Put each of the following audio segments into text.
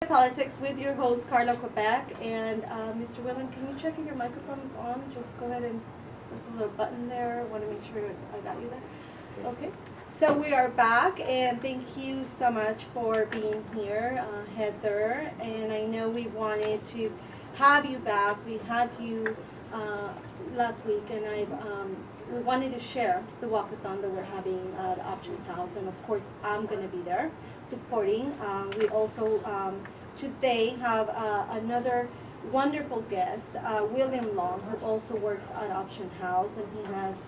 Politics with your host Carla Quebec and Mr. Willen. Can you check if your microphone is on? Just go ahead and there's a little button there. I want to make sure I got you there. Okay. So we are back, and thank you so much for being here, Heather. And I know we wanted to have you back. We had you last week, and we wanted to share the walkathon that we're having at Options House, and of course I'm going to be there supporting. We also today have another wonderful guest, William Long, who also works at Option House, and he has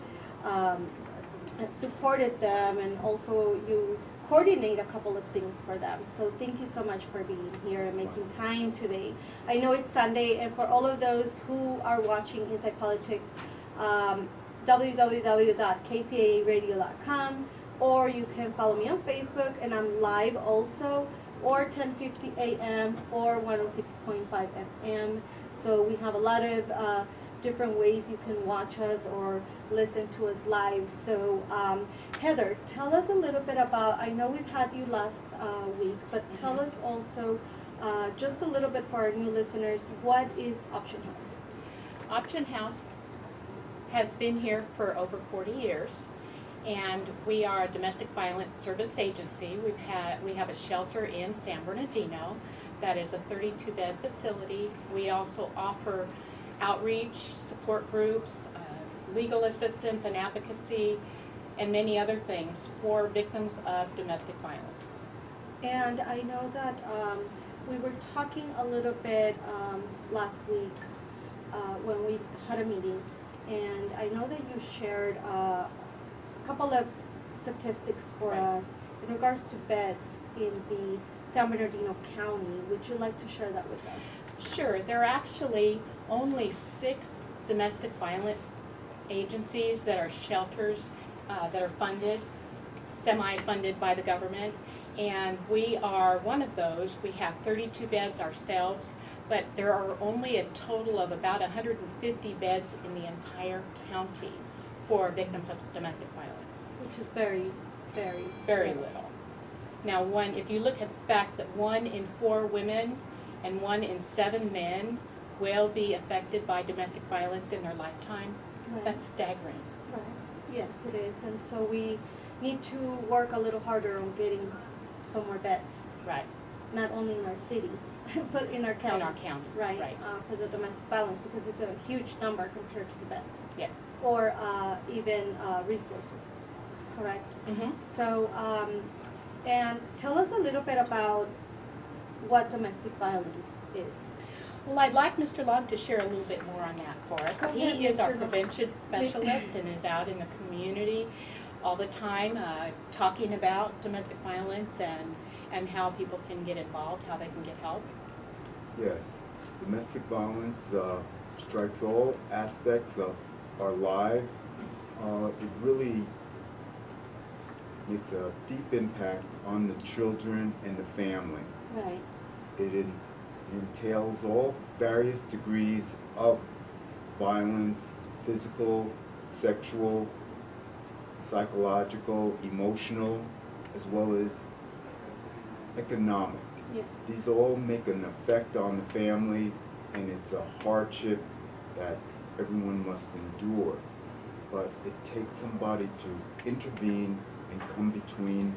supported them, and also you coordinate a couple of things for them. So thank you so much for being here and making time today. I know it's Sunday, and for all of those who are watching Inside Politics, www.kcaaradio.com, or you can follow me on Facebook, and I'm live also, or 1050 a.m. or 106.5 FM. So we have a lot of different ways you can watch us or listen to us live. So Heather, tell us a little bit about, I know we've had you last week, but tell us also just a little bit for our new listeners, what is Option House? Option House has been here for over 40 years, and we are a domestic violence service agency. We have a shelter in San Bernardino that is a 32-bed facility. We also offer outreach, support groups, legal assistance and advocacy, and many other things for victims of domestic violence. And I know that we were talking a little bit last week when we had a meeting, and I know that you shared a couple of statistics for us in regards to beds in the San Bernardino County. Would you like to share that with us? Sure. There are actually only 6 domestic violence agencies that are shelters that are funded, semi-funded by the government, and we are one of those. We have 32 beds ourselves, but there are only a total of about 150 beds in the entire county for victims of domestic violence. Which is very, very, very little. Now, if you look at the fact that 1 in 4 women and 1 in 7 men will be affected by domestic violence in their lifetime, that's staggering. Right. Yes, it is. And so we need to work a little harder on getting some more beds. Right. Not only in our city, but in our county. In our county. Right. For the domestic violence, because it's a huge number compared to the beds. Yeah. Or even resources. Correct? Mm-hmm. So, and tell us a little bit about what domestic violence is. Well, I'd like Mr. Long to share a little bit more on that for us. He is our prevention specialist and is out in the community all the time talking about domestic violence and how people can get involved, how they can get help. Yes, domestic violence strikes all aspects of our lives. It really makes a deep impact on the children and the family. Right. It entails all various degrees of violence, physical, sexual, psychological, emotional, as well as economic. Yes. These all make an effect on the family, and it's a hardship that everyone must endure. But it takes somebody to intervene and come between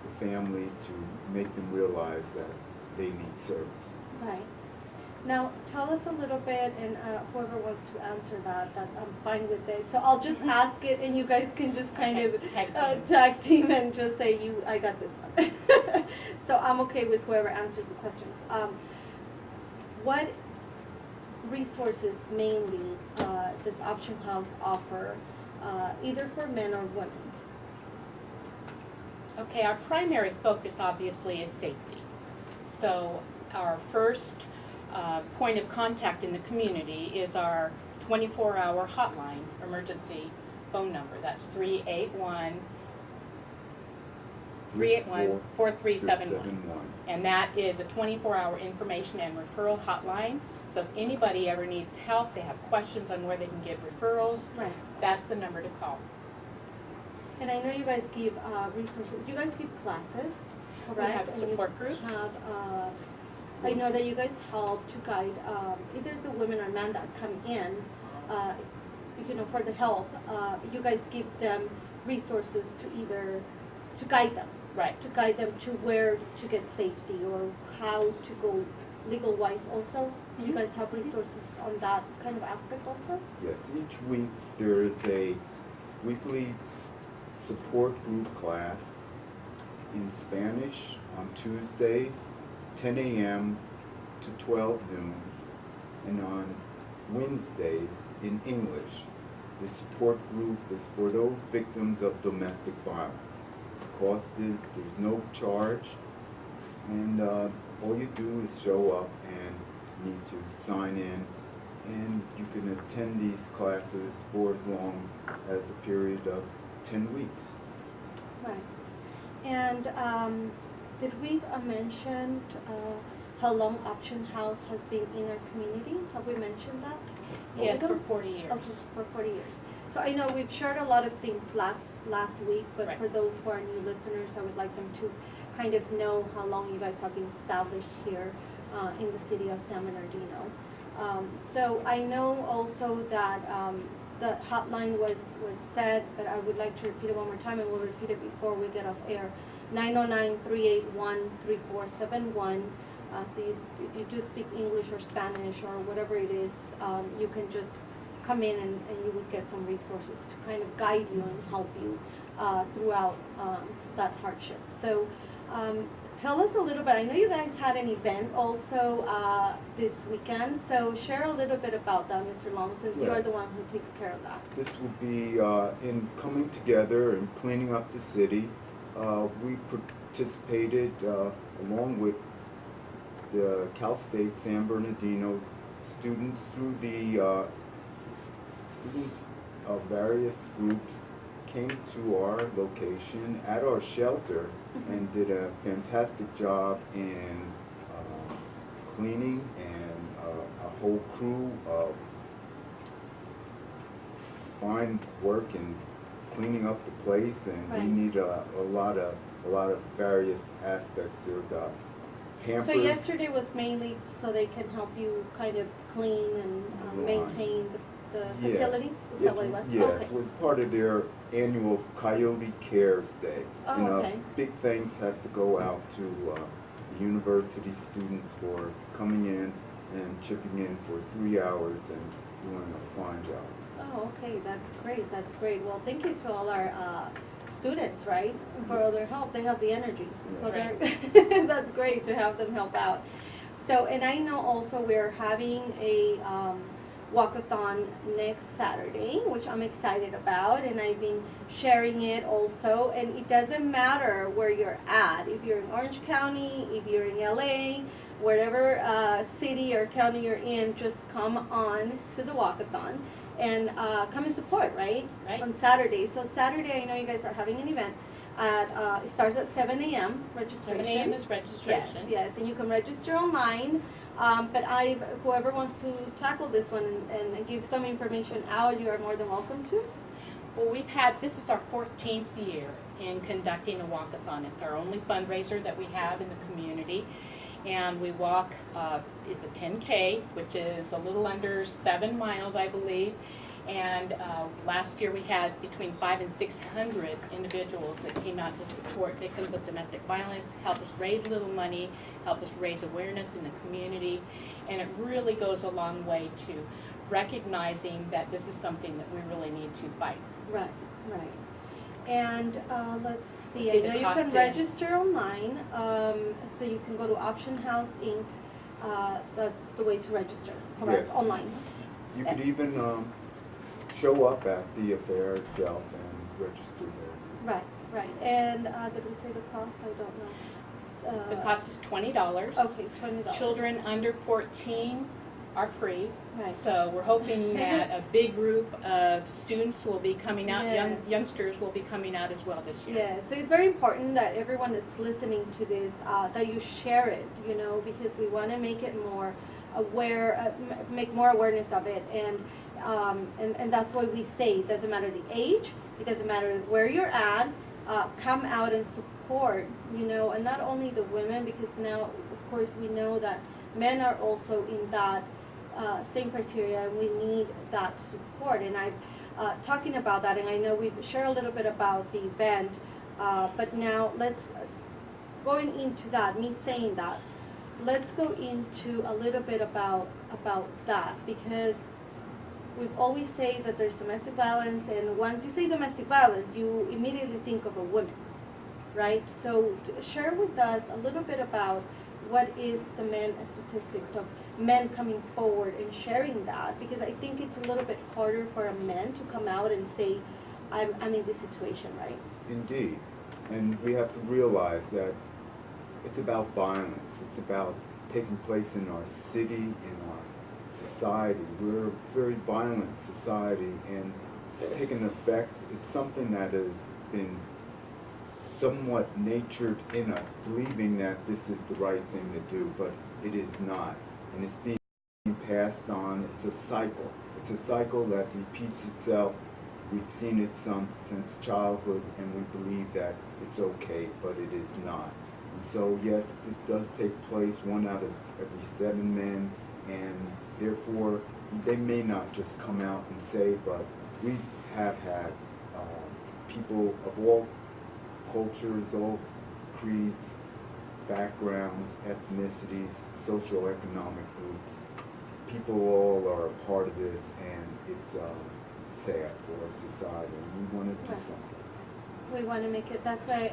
the family to make them realize that they need service. Right. Now, tell us a little bit, and whoever wants to answer that I'm fine with it. So I'll just ask it, and you guys can just kind of tag team and just say, I got this one. So I'm okay with whoever answers the questions. What resources mainly does Option House offer, either for men or women? Okay, our primary focus obviously is safety. So our first point of contact in the community is our 24-hour hotline emergency phone number. That's 381-4371. And that is a 24-hour information and referral hotline. So if anybody ever needs help, they have questions on where they can get referrals, that's the number to call. And I know you guys give resources. You guys give classes, correct? We have support groups. Have I know that you guys help to guide either the women or men that come in, for the help. You guys give them resources to guide them. Right. To guide them to where to get safety or how to go legal wise also. Do you guys have resources on that kind of aspect also? Yes, each week there is a weekly support group class in Spanish on Tuesdays, 10 a.m. to 12 noon, and on Wednesdays in English. The support group is for those victims of domestic violence. The cost is, there's no charge, and all you do is show up and need to sign in, and you can attend these classes for as long as a period of 10 weeks. Right. And did we mention how long Option House has been in our community? Have we mentioned that? Yes, Also? for 40 years. Okay, for 40 years. So I know we've shared a lot of things last week, but Right. for those who are new listeners, I would like them to kind of know how long you guys have been established here in the city of San Bernardino. So I know also that the hotline was said, but I would like to repeat it one more time, and we'll repeat it before we get off air. 909-381-3471. So if you do speak English or Spanish or whatever it is, you can just come in and you would get some resources to kind of guide you and help you throughout that hardship. So tell us a little bit. I know you guys had an event also this weekend, so share a little bit about that, Mr. Long, since you are the Yes. one who takes care of that. This will be in coming together and cleaning up the city. We participated along with the Cal State San Bernardino students through the students of various groups came to our location at our shelter and did a fantastic job in cleaning, and a whole crew of fine work in cleaning up the place, and Right. we need a lot of various aspects. There's Pampers. So yesterday was mainly so they can help you kind of clean and Right. maintain the Yes. facility? Is Yes, that what it was? Yes, Okay. it was part of their annual Coyote Cares Day. Oh, And okay. big thanks has to go out to the university students for coming in and chipping in for 3 hours and doing a fine job. Oh, okay, that's great. Well, thank you to all our students, right, for all their help. They have the energy, so Yes. they're that's great to have them help out. So, and I know also we're having a walkathon next Saturday, which I'm excited about, and I've been sharing it also. And it doesn't matter where you're at, if you're in Orange County, if you're in LA, whatever city or county you're in, just come on to the walkathon and come and support, right? Right. On Saturday. So Saturday, I know you guys are having an event. It starts at 7 a.m. registration. 7 a.m. is registration. Yes, and you can register online. But whoever wants to tackle this one and give some information out, you are more than welcome to. Well, this is our 14th year in conducting a walkathon. It's our only fundraiser that we have in the community. And we walk, it's a 10K, which is a little under 7 miles, I believe. And last year we had between 500 and 600 individuals that came out to support victims of domestic violence, help us raise a little money, help us raise awareness in the community. And it really goes a long way to recognizing that this is something that we really need to fight. Right. And let's see, See, I the know you cost can is- register online, so you can go to OptionHouseInc. That's the way to register, correct? Yes. Online. You could even show up at the affair itself and register there. Right. And did we say the cost? I don't know. The cost is $20. Okay, $20. Children under 14 are free. Right. So we're hoping that a big group of students will be coming out, Yes. youngsters will be coming out as well this year. Yeah, so it's very important that everyone that's listening to this, that you share it, because we want to make it more aware, make more awareness of it, and that's why we say it doesn't matter the age, it doesn't matter where you're at, come out and support, and not only the women, because now, of course, we know that men are also in that same criteria, and we need that support. And I'm talking about that, and I know we've shared a little bit about the event, but now let's, going into that, me saying that, let's go into a little bit about that, because we've always say that there's domestic violence, and once you say domestic violence, you immediately think of a woman, right? So share with us a little bit about what is the men statistics of men coming forward and sharing that, because I think it's a little bit harder for a man to come out and say, I'm in this situation, right? Indeed. And we have to realize that it's about violence. It's about taking place in our city, in our society. We're a very violent society, and it's taken effect. It's something that has been somewhat natured in us, believing that this is the right thing to do, but it is not. And it's being passed on. It's a cycle. It's a cycle that repeats itself. We've seen it since childhood, and we believe that it's okay, but it is not. And so, yes, this does take place 1 out of every 7 men, and therefore, they may not just come out and say, but we have had people of all cultures, all creeds, backgrounds, ethnicities, socioeconomic groups. People all are a part of this, and it's sad for our society, and we want to do Right. something. We want to make it, that's why,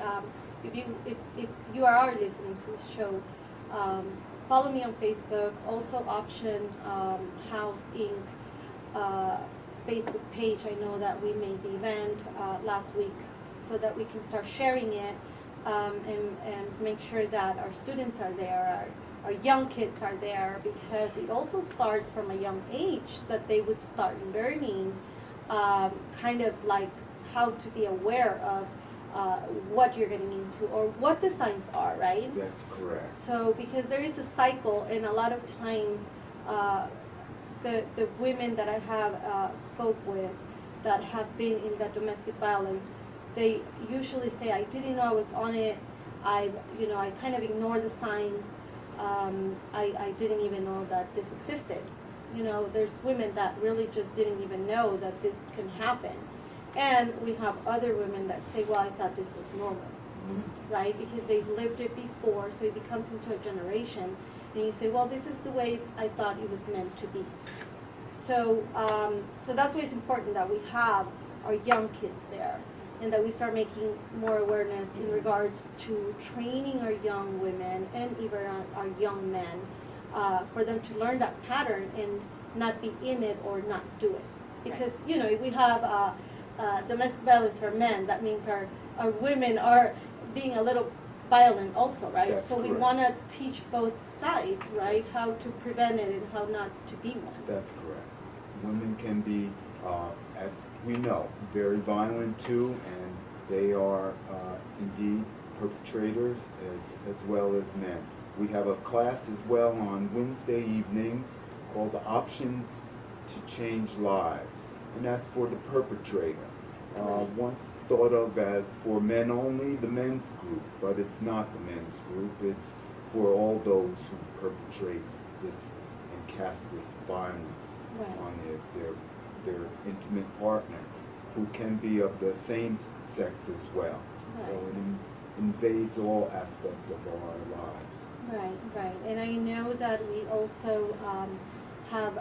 if you are listening to this show, follow me on Facebook, also Option House Inc. Facebook page. I know that we made the event last week, so that we can start sharing it, and make sure that our students are there, our young kids are there, because it also starts from a young age that they would start learning kind of like how to be aware of what you're getting into, or what the signs are, right? That's correct. So, because there is a cycle, and a lot of times, the women that I have spoke with that have been in that domestic violence, they usually say, I didn't know I was on it. I kind of ignored the signs. I didn't even know that this existed. There's women that really just didn't even know that this can happen. And we have other women that say, well, I thought this was normal, right? Because they've lived it before, so it becomes into a generation. And you say, well, this is the way I thought it was meant to be. So, so that's why it's important that we have our young kids there, and that we start making more awareness in regards to training our young women and even our young men, for them to learn that pattern and not be in it or not do it. Because, if we have domestic violence for men, that means our women are being a little violent also, right? That's so we correct. want to teach both sides, right? How to prevent it and how not to be one. That's correct. Women can be, as we know, very violent too, and they are indeed perpetrators as well as men. We have a class as well on Wednesday evenings called the Options to Change Lives, and that's for the perpetrator. Once thought of as for men only, the men's group, but it's not the men's group. It's for all those who perpetrate this and cast this violence on their intimate partner, who can be of the same sex as well. So it invades all aspects of our lives. Right. And I know that we also have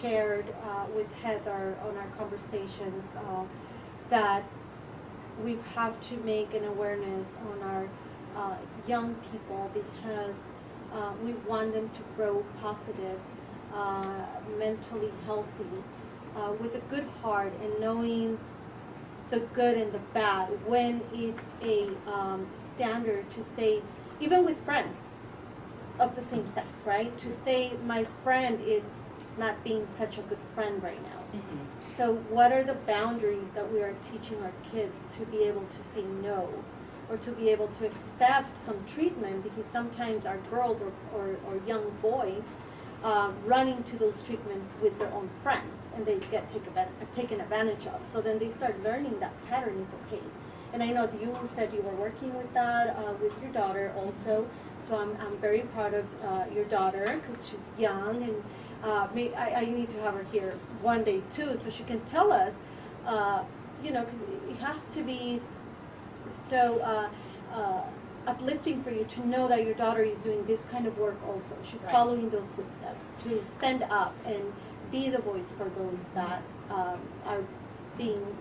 shared with Heather on our conversations that we have to make an awareness on our young people, because we want them to grow positive, mentally healthy, with a good heart, and knowing the good and the bad, when it's a standard to say, even with friends of the same sex, right? To say my friend is not being such a good friend right now. Mm-hmm. So what are the boundaries that we are teaching our kids to be able to say no, or to be able to accept some treatment? Because sometimes our girls or young boys run into those treatments with their own friends, and they get taken advantage of. So then they start learning that pattern is okay. And I know that you said you were working with that, with your daughter also. So I'm very proud of your daughter because she's young, and I need to have her here one day too, so she can tell us, because it has to be so uplifting for you to know that your daughter is doing this kind of work also. She's Right. following those footsteps to stand up and be the voice for those that are being,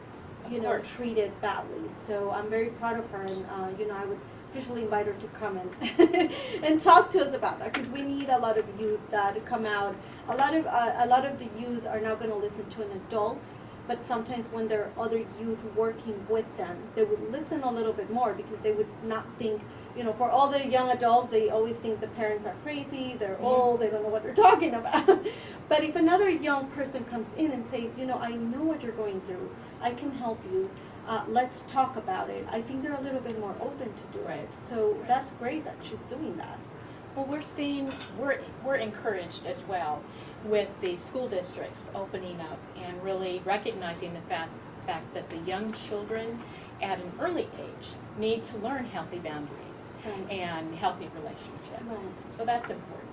Of course. treated badly. So I'm very proud of her, and I would officially invite her to come and and talk to us about that, because we need a lot of youth that come out. A lot of the youth are not going to listen to an adult, but sometimes when there are other youth working with them, they would listen a little bit more, because they would not think, for all the young adults, they always think the parents are crazy, they're old, they don't know what they're talking about. But if another young person comes in and says, I know what you're going through, I can help you, let's talk about it, I think they're a little bit more open to do Right. it. So Right. that's great that she's doing that. Well, we're encouraged as well with the school districts opening up and really recognizing the fact that the young children at an early age need to learn healthy boundaries Right. and healthy relationships. Right. So that's important.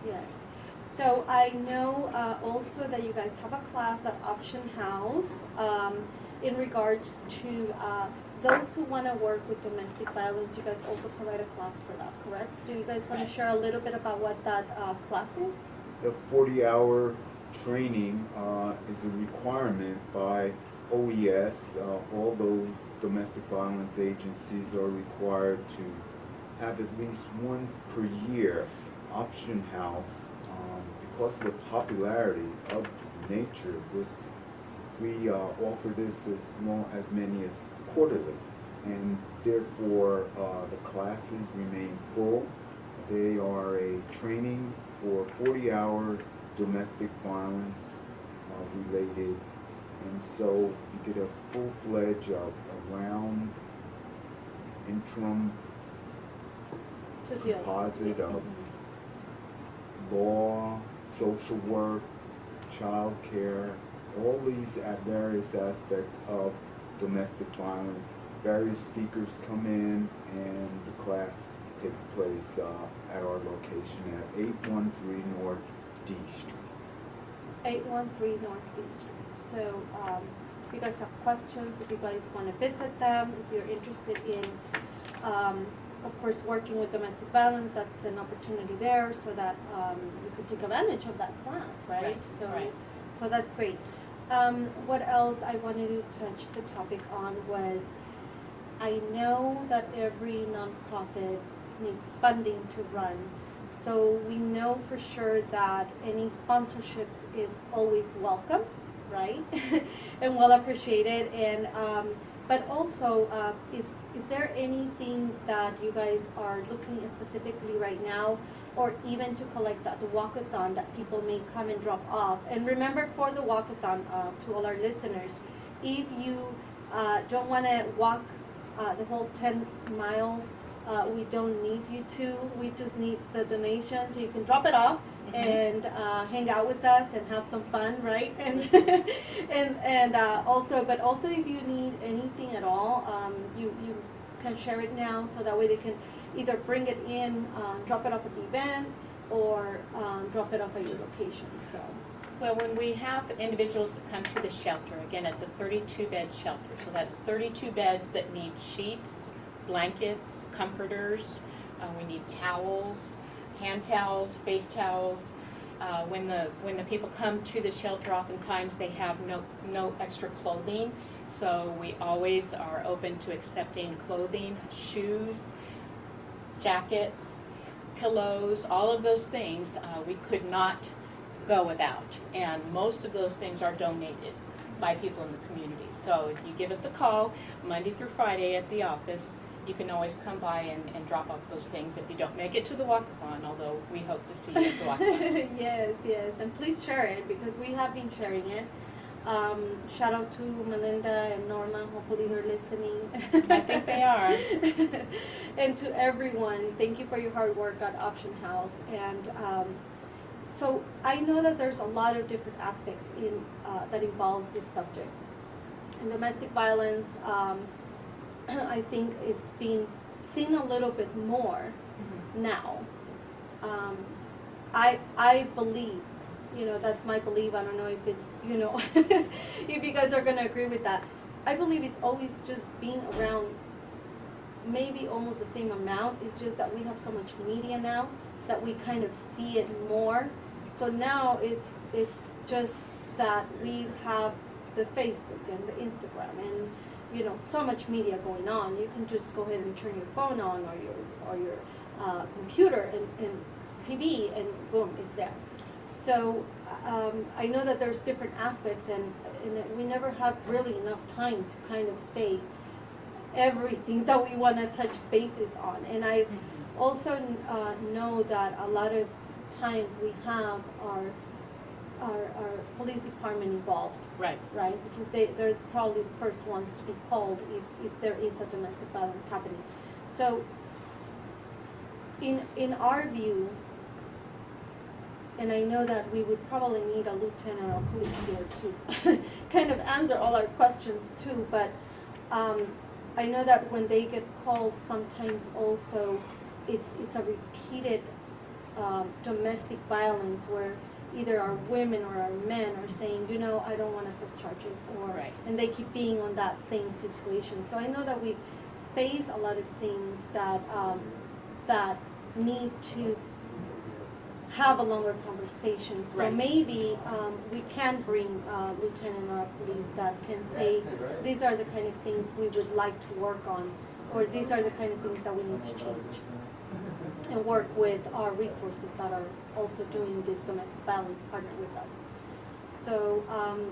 Yes. So I know also that you guys have a class at Option House in regards to those who want to work with domestic violence. You guys also provide a class for that, correct? Do you guys want to Right. share a little bit about what that class is? The 40-hour training is a requirement by OES. All those domestic violence agencies are required to have at least one per year. Option House, because of the popularity of the nature of this, we offer this as many as quarterly, and therefore the classes remain full. They are a training for 40-hour domestic violence related, and so you get a full-fledged around interim To deal. composite of law, social work, child care, all these at various aspects of domestic violence. Various speakers come in, and the class takes place at our location at 813 North D Street. 813 North D Street. So if you guys have questions, if you guys want to visit them, if you're interested in, of course, working with domestic violence, that's an opportunity there, so that you could take advantage of that class, right? Right, So, right. so that's great. What else I wanted to touch the topic on was, I know that every nonprofit needs funding to run. So we know for sure that any sponsorships is always welcome, right? And well appreciated. And but also, is there anything that you guys are looking at specifically right now, or even to collect at the walkathon that people may come and drop off? And remember, for the walkathon, to all our listeners, if you don't want to walk the whole 10 miles, we don't need you to. We just need the donation, so you can drop it off and hang out with us and have some fun, right? And and also if you need anything at all, you can share it now, so that way they can either bring it in, drop it off at the event, or drop it off at your location. So. Well, when we have individuals that come to the shelter, again, it's a 32-bed shelter, so that's 32 beds that need sheets, blankets, comforters. We need towels, hand towels, face towels. When the people come to the shelter, oftentimes they have no extra clothing, so we always are open to accepting clothing, shoes, jackets, pillows, all of those things we could not go without, and most of those things are donated by people in the community. So if you give us a call Monday through Friday at the office, you can always come by and drop off those things if you don't make it to the walkathon, although we hope to see you at the walkathon. Yes, and please share it, because we have been sharing it. Shout out to Melinda and Norma, hopefully they're listening. I think they are. And to everyone, thank you for your hard work at Option House. And so I know that there's a lot of different aspects that involves this subject. And domestic violence, I think it's being seen a little bit more now. I believe, that's my belief. I don't know if it's, if you guys are gonna agree with that. I believe it's always just being around maybe almost the same amount. It's just that we have so much media now that we kind of see it more. So now it's just that we have the Facebook and the Instagram and so much media going on. You can just go ahead and turn your phone on or your computer and TV, and boom, it's there. So I know that there's different aspects, and that we never have really enough time to kind of say everything that we want to touch bases on. And I also know that a lot of times we have our police department involved. Right. Right? Because they're probably the first ones to be called if there is a domestic violence happening. So in our view, and I know that we would probably need a lieutenant or police here to kind of answer all our questions too, but I know that when they get called, sometimes also it's a repeated domestic violence where either our women or our men are saying, I don't want to press charges, or Right. and they keep being on that same situation. So I know that we face a lot of things that that need to have a longer conversation. So Right. maybe we can bring a lieutenant or a police that can say, these are the kind of things we would like to work on, or these are the kind of things that we need to change, and work with our resources that are also doing this domestic violence, partner with us. So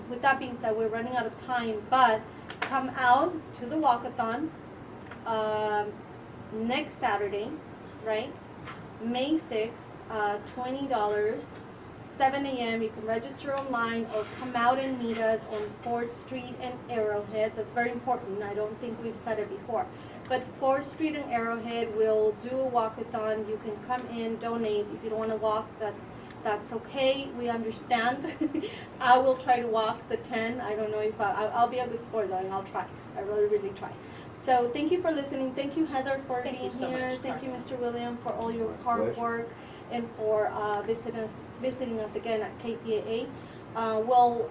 with that being said, we're running out of time, but come out to the walkathon next Saturday, right? May 6th, $20, 7 a.m. You can register online or come out and meet us on 4th Street and Arrowhead. That's very important. I don't think we've said it before. But 4th Street and Arrowhead, we'll do a walkathon. You can come in, donate. If you don't want to walk, that's okay. We understand. I will try to walk the 10. I don't know if I'll be a good sport though, and I'll try. I really try. So thank you for listening. Thank you, Heather, for Thank you being so here. much, Thank you, Carmen. Mr. William, for all your My hard pleasure. work and for visiting us again at KCAA. We'll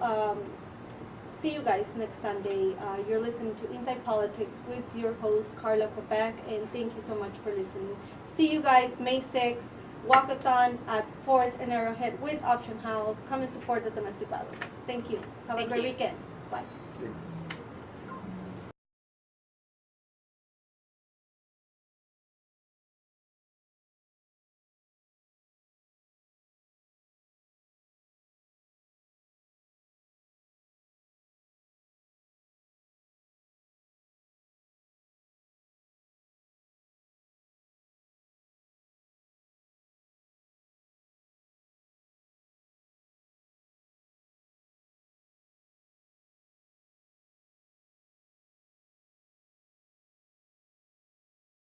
see you guys next Sunday. You're listening to Inside Politics with your host, Carla Quebec, and thank you so much for listening. See you guys May 6th, walkathon at 4th and Arrowhead with Option House. Come and support the domestic violence. Thank you. Have a Thank great you. weekend. Bye.